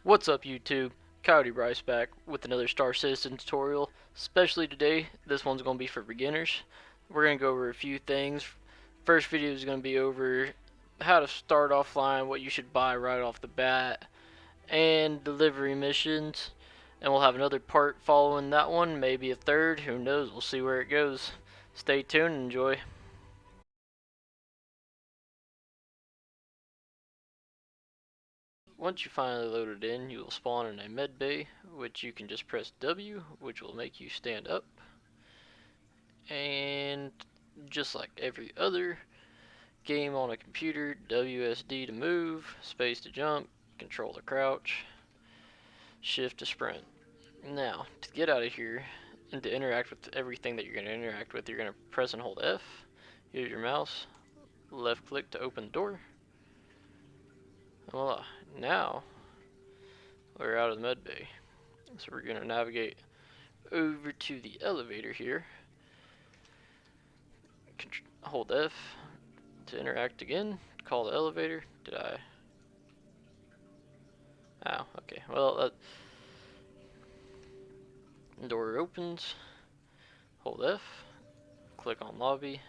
What's up YouTube? Coyote Bryce back with another Star Citizen tutorial. Especially today, this one's going to be for beginners. We're going to go over a few things. First video is going to be over how to start offline, what you should buy right off the bat, and delivery missions. And we'll have another part following that one, maybe a third, who knows, we'll see where it goes. Stay tuned and enjoy. Once you finally load it in, you will spawn in a med bay, which you can just press W, which will make you stand up. And just like every other game on a computer, WSD to move, space to jump, control to crouch, shift to sprint. Now, to get out of here and to interact with everything that you're going to interact with, you're going to press and hold F, use your mouse, left click to open the door. Voila. Now, we're out of the med bay. So we're going to navigate over to the elevator here. Hold F to interact again. Call the elevator. Did I? Oh, okay. Well, door opens. Hold F. Click on lobby.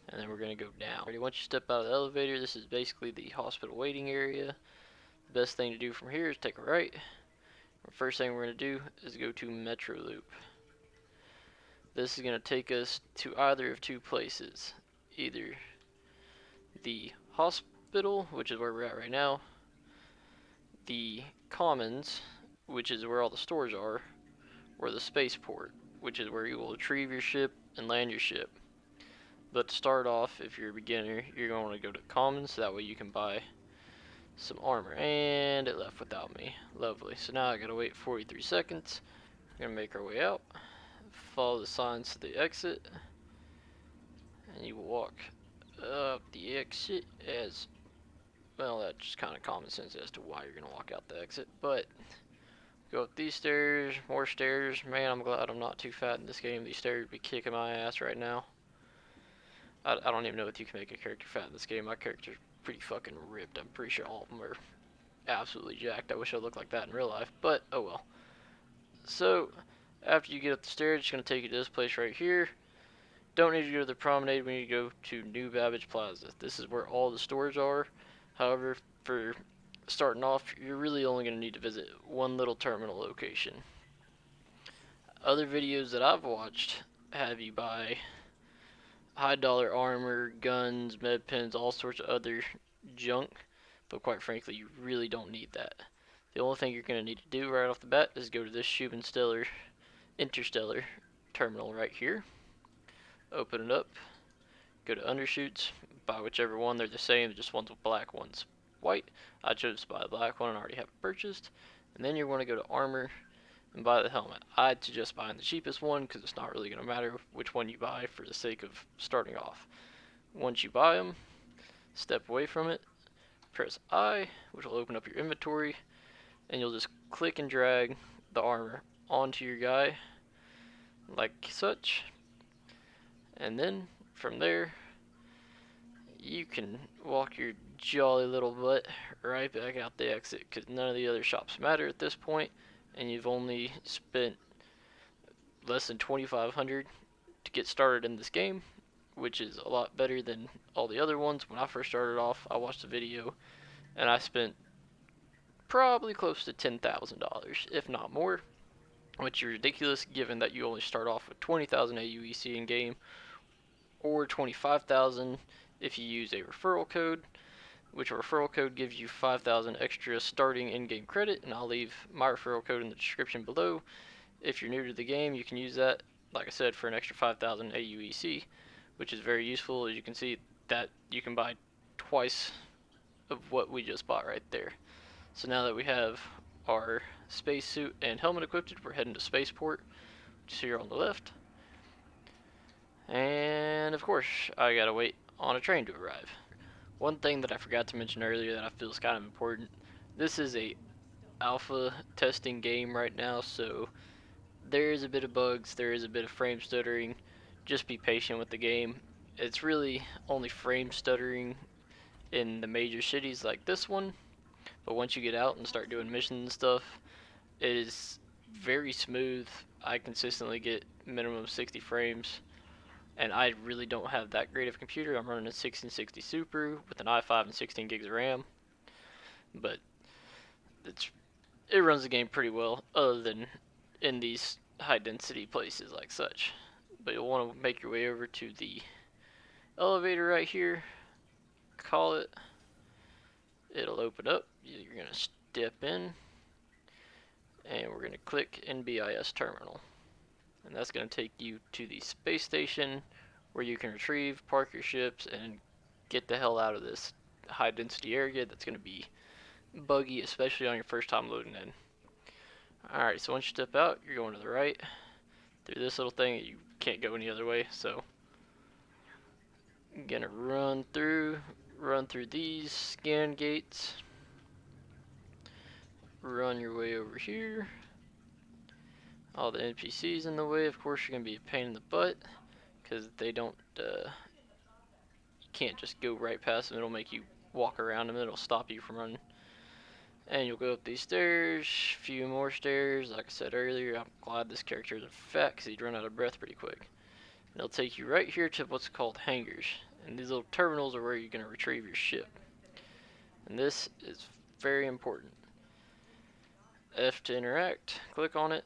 And then we're going to go down. Once you step out of the elevator, this is basically the hospital waiting area. The best thing to do from here is take a right. The first thing we're going to do is go to Metro Loop. This is going to take us to either of two places. Either the hospital, which is where we're at right now, the commons, which is where all the stores are, or the spaceport, which is where you will retrieve your ship and land your ship. But to start off, if you're a beginner, you're going to want to go to commons, so that way you can buy some armor. And it left without me. Lovely. So now I gotta wait 43 seconds. We're gonna make our way out, follow the signs to the exit, and you will walk up the exit as well. That's just kind of common sense as to why you're gonna walk out the exit, but go up these stairs, more stairs. Man, I'm glad I'm not too fat in this game. These stairs would be kicking my ass right now. I don't even know if you can make a character fat in this game. My character's pretty fucking ripped. I'm pretty sure all of them are absolutely jacked. I wish I looked like that in real life, but oh well. So, after you get up the stairs, it's going to take you to this place right here. Don't need to go to the promenade, we need to go to New Babbage Plaza. This is where all the stores are. However, for starting off, you're really only going to need to visit one little terminal location. Other videos that I've watched have you buy high dollar armor, guns, med pens, all sorts of other junk, but quite frankly, you really don't need that. The only thing you're going to need to do right off the bat is go to this Interstellar terminal right here. Open it up, go to undershoots, buy whichever one. They're the same, just one's black, one's white. I chose to buy the black one and already have it purchased. And then you're going to go to armor and buy the helmet. I'd suggest buying the cheapest one because it's not really going to matter which one you buy for the sake of starting off. Once you buy them, step away from it, press I, which will open up your inventory, and you'll just click and drag the armor onto your guy like such, and then from there you can walk your jolly little butt right back out the exit, because none of the other shops matter at this point, and you've only spent less than 2,500 to get started in this game, which is a lot better than all the other ones. When I first started off, I watched a video and I spent probably close to $10,000, if not more, which is ridiculous given that you only start off with 20,000 aUEC in game, or 25,000 if you use a referral code, which a referral code gives you 5,000 extra starting in-game credit, and I'll leave my referral code in the description below. If you're new to the game, you can use that, like I said, for an extra 5,000 aUEC, which is very useful. As you can see, that you can buy twice of what we just bought right there. So now that we have our spacesuit and helmet equipped, we're heading to Spaceport, which is here on the left. And of course, I gotta wait on a train to arrive. One thing that I forgot to mention earlier that I feel is kind of important, this is a alpha testing game right now, so there is a bit of bugs, there is a bit of frame stuttering. Just be patient with the game. It's really only frame stuttering in the major cities like this one. but once you get out and start doing missions and stuff, it is very smooth. I consistently get minimum 60 frames, and I really don't have that great of a computer. I'm running a 1660 Super with an i5 and 16 gigs of RAM, but it runs the game pretty well, other than in these high density places like such. But you'll want to make your way over to the elevator right here, call it, it'll open up, you're going to step in, and we're going to click NBIS terminal, and that's going to take you to the space station where you can retrieve, park your ships, and get the hell out of this high density area that's going to be buggy, especially on your first time loading in. Alright, so once you step out, you're going to the right through this little thing. You can't go any other way, so I'm gonna run through these scan gates, run your way over here. All the NPCs in the way, of course, you're gonna be a pain in the butt because they don't you can't just go right past them. It'll make you walk around them. It'll stop you from running. And you'll go up these stairs, a few more stairs. Like I said earlier, I'm glad this character isn't fat because he'd run out of breath pretty quick. And it'll take you right here to what's called hangars. And these little terminals are where you're going to retrieve your ship. And this is very important. F to interact, click on it.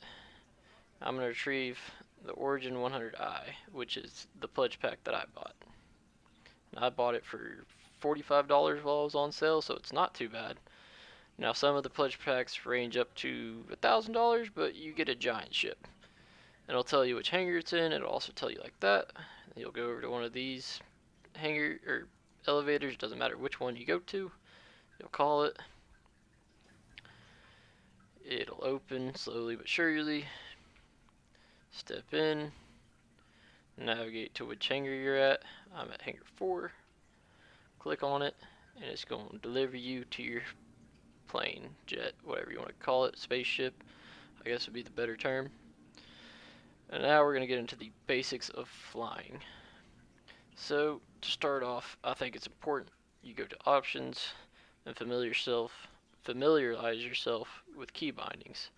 I'm going to retrieve the Origin 100i, which is the pledge pack that I bought. And I bought it for $45 while it was on sale, so it's not too bad. Now some of the pledge packs range up to $1,000, but you get a giant ship. And it'll tell you which hangar it's in. It'll also tell you like that. You'll go over to one of these hangar or elevators. Doesn't matter which one you go to. You'll call it. It'll open slowly but surely. Step in. Navigate to which hangar you're at. I'm at hangar 4. Click on it, and it's going to deliver you to your plane, jet, whatever you want to call it, spaceship, I guess would be the better term. And now we're going to get into the basics of flying. So to start off, I think it's important you go to options and familiarize yourself with key bindings.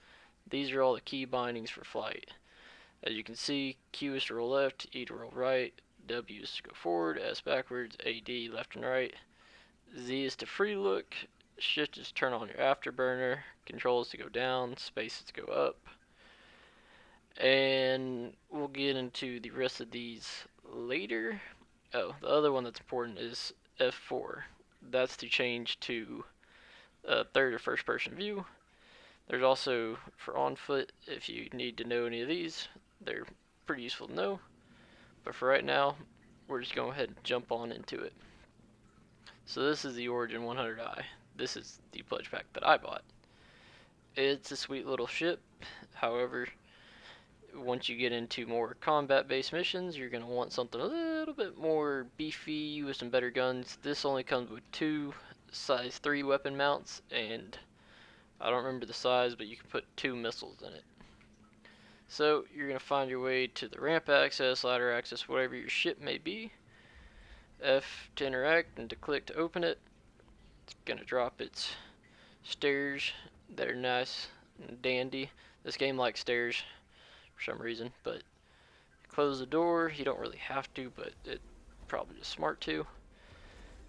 These are all the key bindings for flight. As you can see, Q is to roll left, E to roll right, W is to go forward, S backwards, AD left and right, Z is to free look, Shift is to turn on your afterburner, Control is to go down, Space is to go up. And we'll get into the rest of these later. Oh, the other one that's important is F4. That's to change to third or first person view. There's also for on foot, if you need to know any of these, they're pretty useful to know. But for right now, we're just going to go ahead and jump on into it. So this is the Origin 100i. This is the pledge pack that I bought. It's a sweet little ship. However, once you get into more combat-based missions, you're going to want something a little bit more beefy with some better guns. This only comes with 2 size 3 weapon mounts, and I don't remember the size, but you can put 2 missiles in it. So you're going to find your way to the ramp access, ladder access, whatever your ship may be. F to interact and to click to open it. It's going to drop its stairs that are nice and dandy. This game likes stairs for some reason, but close the door. You don't really have to, but it's probably just smart to. You're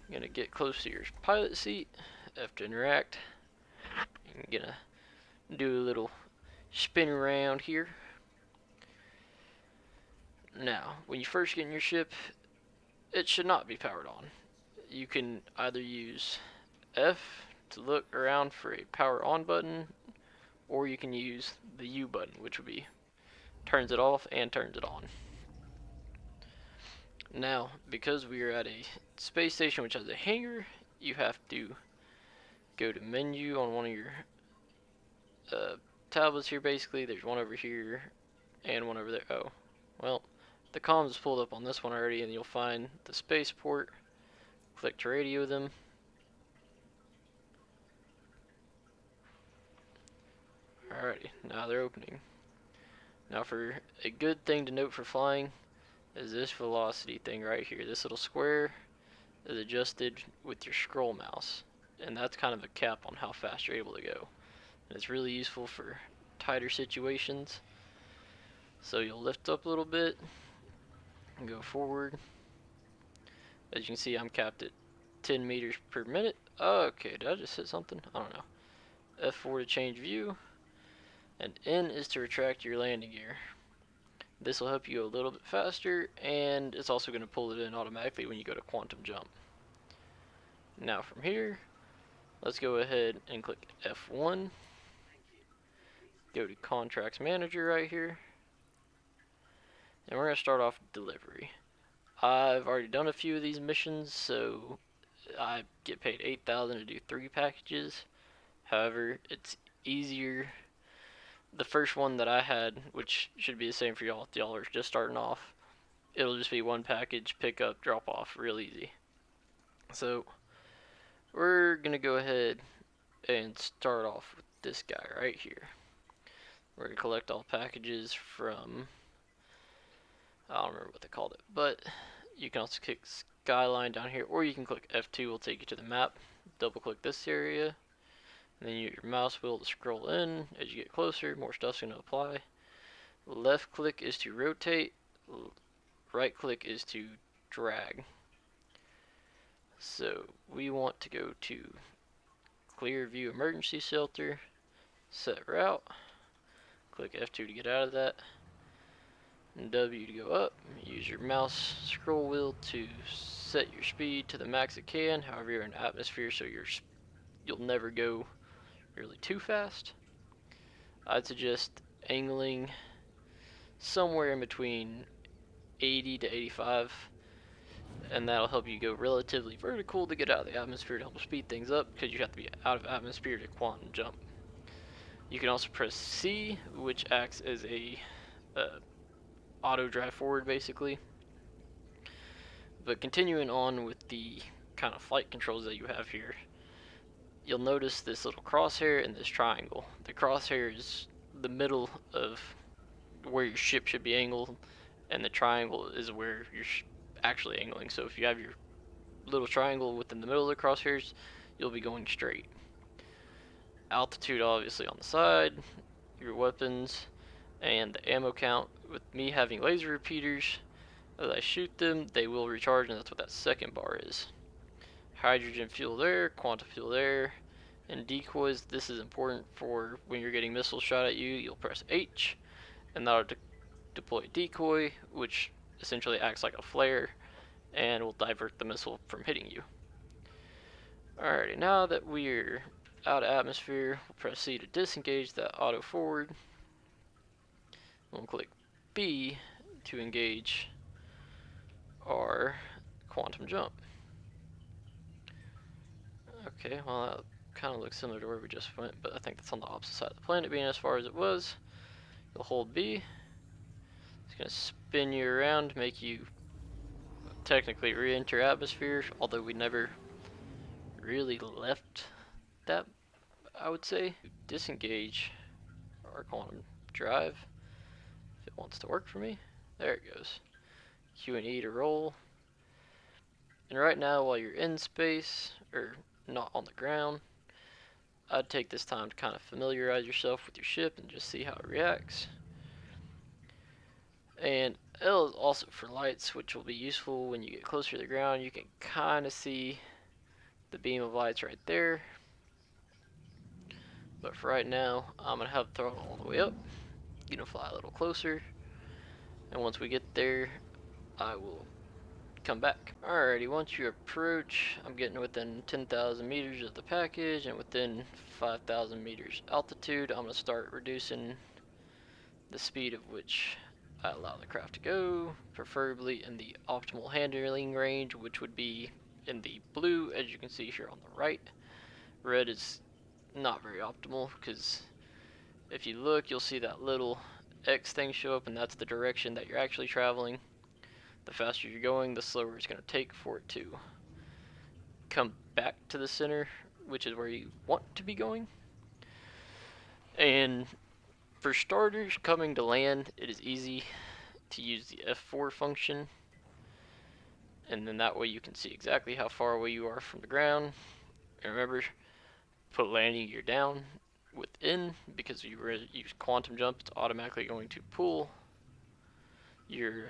going to get close to your pilot seat. F to interact. You're going to do a little spin around here. Now, when you first get in your ship, it should not be powered on. You can either use F to look around for a power on button, or you can use the U button, which would be turns it off and turns it on. Now, because we are at a space station which has a hangar, you have to go to menu on one of your tablets here. Basically, there's one over here and one over there. Oh, well, the comms is pulled up on this one already, and you'll find the spaceport. Click to radio them. Alrighty, now they're opening. Now for a good thing to note for flying is this velocity thing right here. This little square is adjusted with your scroll mouse. and that's kind of a cap on how fast you're able to go. And it's really useful for tighter situations. So you'll lift up a little bit and go forward. As you can see, I'm capped at 10 meters per minute. Okay, did I just hit something? I don't know. F4 to change view, and N is to retract your landing gear. This will help you go a little bit faster, and it's also going to pull it in automatically when you go to quantum jump. Now from here, let's go ahead and click F1. Go to Contracts Manager right here, and we're going to start off delivery. I've already done a few of these missions, so I get paid 8,000 to do 3 packages. However, it's easier. The first one that I had, which should be the same for y'all if y'all are just starting off, it'll just be 1 package, pick up, drop off, real easy. So we're gonna go ahead and start off with this guy right here. We're gonna collect all packages from, I don't remember what they called it, but you can also click Skyline down here, or you can click F2, will take you to the map. Double click this area, and then you use your mouse wheel to scroll in. As you get closer, more stuff's gonna apply. Left click is to rotate, right click is to drag. So we want to go to Clear View Emergency Shelter, set route, click F2 to get out of that, and W to go up. Use your mouse scroll wheel to set your speed to the max it can. However, you're in atmosphere, so you'll never go really too fast. I'd suggest angling somewhere in between 80 to 85, and that'll help you go relatively vertical to get out of the atmosphere to help speed things up, because you have to be out of atmosphere to quantum jump. You can also press C, which acts as a auto drive forward basically. But continuing on with the kind of flight controls that you have here, you'll notice this little crosshair and this triangle. The crosshair is the middle of where your ship should be angled, and the triangle is where you're actually angling. So if you have your little triangle within the middle of the crosshairs, you'll be going straight. Altitude obviously on the side, your weapons, and the ammo count. With me having laser repeaters, as I shoot them, they will recharge, and that's what that second bar is. Hydrogen fuel there, quantum fuel there, and decoys. This is important for when you're getting missiles shot at you. You'll press H, and that'll deploy decoy, which essentially acts like a flare and will divert the missile from hitting you. Alrighty, now that we're out of atmosphere, we'll press C to disengage that auto forward. We'll click B to engage our quantum jump. Okay, well that kind of looks similar to where we just went, but I think that's on the opposite side of the planet being as far as it was. You'll hold B. It's going to spin you around, make you technically re-enter atmosphere, although we never really left that, I would say. Disengage our quantum drive if it wants to work for me. There it goes. Q and E to roll. And right now, while you're in space, or not on the ground, I'd take this time to kind of familiarize yourself with your ship and just see how it reacts. And L is also for lights, which will be useful when you get closer to the ground. You can kind of see the beam of lights right there. But for right now, I'm going to have the throttle all the way up. You know, fly a little closer. And once we get there, I will come back. Alrighty, once you approach, I'm getting within 10,000 meters of the package and within 5,000 meters altitude. I'm going to start reducing the speed of which I allow the craft to go, preferably in the optimal handling range, which would be in the blue, as you can see here on the right. Red is not very optimal, because if you look, you'll see that little X thing show up, and that's the direction that you're actually traveling. The faster you're going, the slower it's going to take for it to come back to the center, which is where you want to be going. And for starters, coming to land, it is easy to use the F4 function, and then that way you can see exactly how far away you are from the ground, And remember, put landing gear down within, because you use quantum jump, it's automatically going to pull your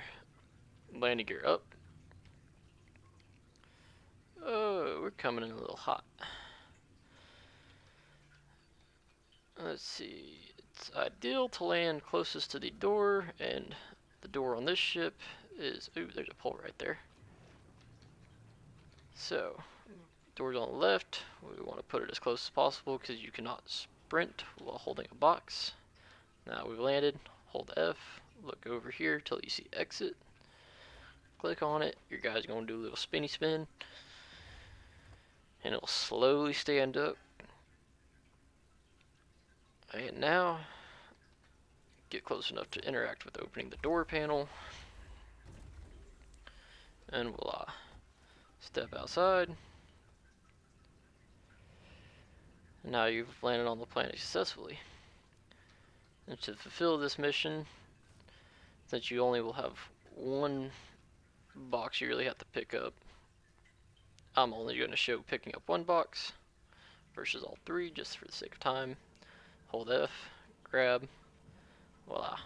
landing gear up. Oh, we're coming in a little hot. Let's see, it's ideal to land closest to the door, and the door on this ship is, ooh, there's a pole right there. So, door's on the left, we want to put it as close as possible because you cannot sprint while holding a box. Now we've landed, hold F, look over here till you see exit, click on it, your guy's going to do a little spinny spin, and it'll slowly stand up. And now, get close enough to interact with opening the door panel, and voila. Step outside, and now you've landed on the planet successfully. And to fulfill this mission, since you only will have one box you really have to pick up, I'm only going to show picking up one box versus all three just for the sake of time. Hold F, grab, voila.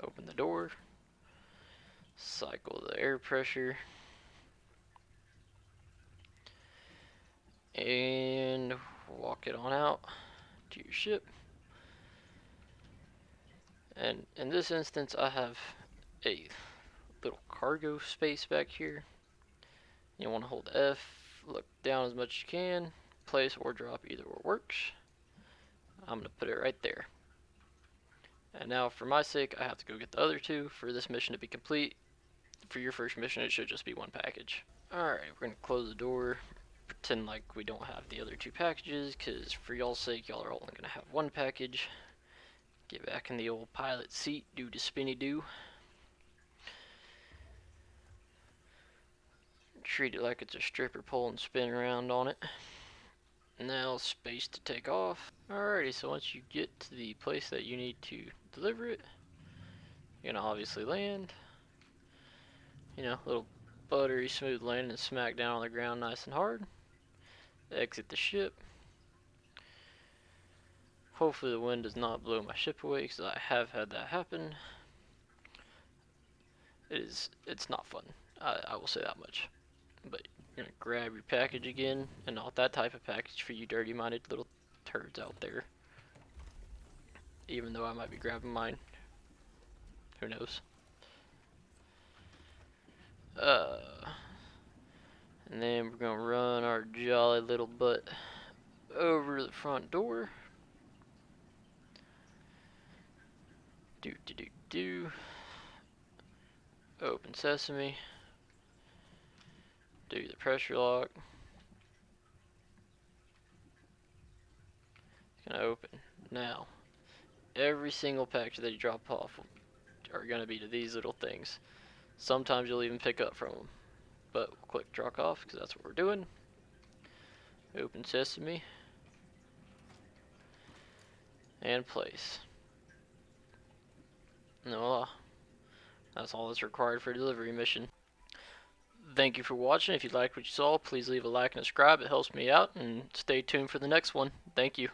Open the door, cycle the air pressure, and walk it on out to your ship. And in this instance, I have a little cargo space back here. You want to hold F, look down as much as you can, place or drop, either or works. I'm going to put it right there. And now for my sake, I have to go get the other two for this mission to be complete. For your first mission, it should just be one package. Alright, we're going to close the door, pretend like we don't have the other two packages, because for y'all's sake, y'all are only going to have one package. Get back in the old pilot seat, do the spinny do. Treat it like it's a stripper pole and spin around on it. Now space to take off. Alrighty, so once you get to the place that you need to deliver it, you're gonna obviously land. You know, little buttery smooth landing and smack down on the ground nice and hard. Exit the ship. Hopefully the wind does not blow my ship away, because I have had that happen. It's not fun. I will say that much. But you're gonna grab your package again, and not that type of package for you dirty-minded little turds out there. Even though I might be grabbing mine. Who knows? And then we're gonna run our jolly little butt over the front door. Do. Open sesame. Do the pressure lock. It's gonna open. Now, every single package that you drop off are gonna be to these little things. Sometimes you'll even pick up from them. But we'll click drop off because that's what we're doing. Open sesame. And place. Voila. That's all that's required for a delivery mission. Thank you for watching. If you liked what you saw, please leave a like and subscribe. It helps me out. And stay tuned for the next one. Thank you.